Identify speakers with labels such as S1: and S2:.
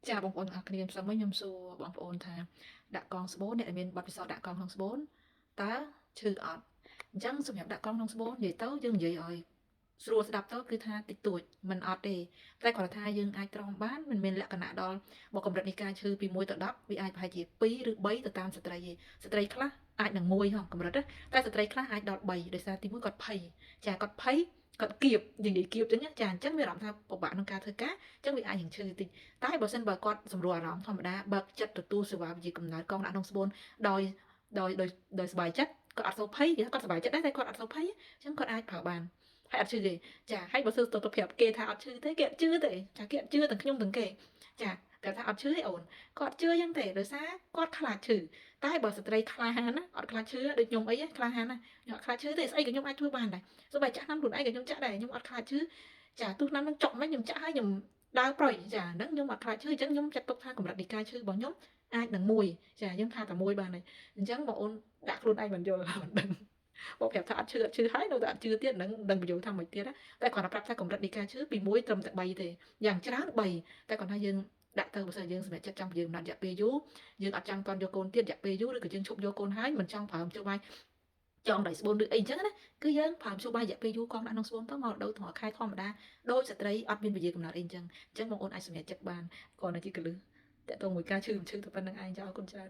S1: ចាបងប្អូនទាំងអស់គ្នាផ្សំខ្ញុំសួរបងប្អូនថាដាក់កងស្បូនអ្នកដែលមានបទពិសោធន៍ដាក់កងក្នុងស្បូនតើឈឺអត់អញ្ចឹងសម្រាប់ដាក់កងក្នុងស្បូននិយាយទៅយើងនិយាយឲ្យស្រួលស្ដាប់ទៅគឺថាតិចតួចមិនអត់ទេតែគ្រាន់តែថាយើងអាចទ្រាំបានមិនមានលក្ខណៈដល់មកកម្រិតនៃការឈឺពី1ទៅ10វាអាចប្រហែលជា2ឬ3ទៅតាមស្ត្រីឯងស្ត្រីខ្លះអាចនឹង1ហ៎កម្រិតតែស្ត្រីខ្លះអាចដល់3ដោយសារទី1គាត់ភ័យចាគាត់ភ័យគាត់គៀបនិយាយគៀបចឹងចាអញ្ចឹងមានអារម្មណ៍ថាពិបាកក្នុងការធ្វើការអញ្ចឹងវាអាចនឹងឈឺតិច តែបើសិនបើគាត់សម្រួលអារម្មណ៍ធម្មតាបើកចិត្តទទួលសេវាវិជ្ជាកំណើតកងដាក់ក្នុងស្បូនដោយដោយសុបាយចិត្តគាត់អត់សូវភ័យគេថាគាត់សុបាយចិត្តដែរតែគាត់អត់សូវភ័យអញ្ចឹងគាត់អាចប្រើបានហើយអត់ឈឺទេចាហើយបើសិនទៅប្រាប់គេថាអត់ឈឺទេគេអត់ជឿទេចាគេអត់ជឿទាំងខ្ញុំទាំងគេចាគេថាអត់ឈឺទេអូនគាត់ជឿយ៉ាងទេដោយសារគាត់ខ្លាចឈឺតែបើស្ត្រីក្លាហានណាអត់ខ្លាចឈឺដូចខ្ញុំអីក្លាហានណាខ្ញុំអត់ខ្លាចឈឺទេស្អីក៏ខ្ញុំអាចធ្វើបានដែរសូម្បីចាក់ថ្នាំខ្លួនឯងក៏ខ្ញុំចាក់ដែរខ្ញុំអត់ខ្លាចឈឺចាទោះថ្នាំនឹងចុកមិនខ្ញុំចាក់ហើយខ្ញុំ ដើរប្រុយចាហ្នឹងខ្ញុំអត់ខ្លាចឈឺអញ្ចឹងខ្ញុំចាត់ទុកថាកម្រិតនៃការឈឺរបស់ខ្ញុំអាចនឹងមួយចាយើងថាតែមួយបានហើយអញ្ចឹងបងអូនដាក់ខ្លួនឯងមិនយល់មិនដឹងបងប្រាប់ថាអត់ឈឺហើយនៅតែអត់ជឿទៀតនឹងដឹងបញ្យល់ថាមិនទៀតណាតែគាត់ប្រាប់ថាកម្រិតនៃការឈឺពី1ត្រឹមតែ3ទេយ៉ាងច្រើន3តែគាត់ថាយើងដាក់ទៅបើសិនយើងសម្រេចចិត្តចង់យើងណាត់រយៈពេលយូរយើងអត់ចង់តន់យកកូនទៀតរយៈពេលយូរឬក៏យើងឈប់យកកូនហើយមិនចង់ប្រើមជ្ឈបាយចង់ដៃស្បូនឬអីអញ្ចឹងណាគឺយើងប្រើមជ្ឈបាយរយៈពេលយូរកងដាក់ក្នុងស្បូនទៅមកដូរថ្មខែធម្មតាដោយស្ត្រីអត់មានវិយាកំណត់អីអញ្ចឹង អញ្ចឹងបងអូនអាចសម្រេចចិត្តបានគ្រាន់តែជាកលឹះតាក់ទងមួយការឈឺមិនឈឺតែប៉ុណ្្នឹងឯងចាអរគុណច្រើន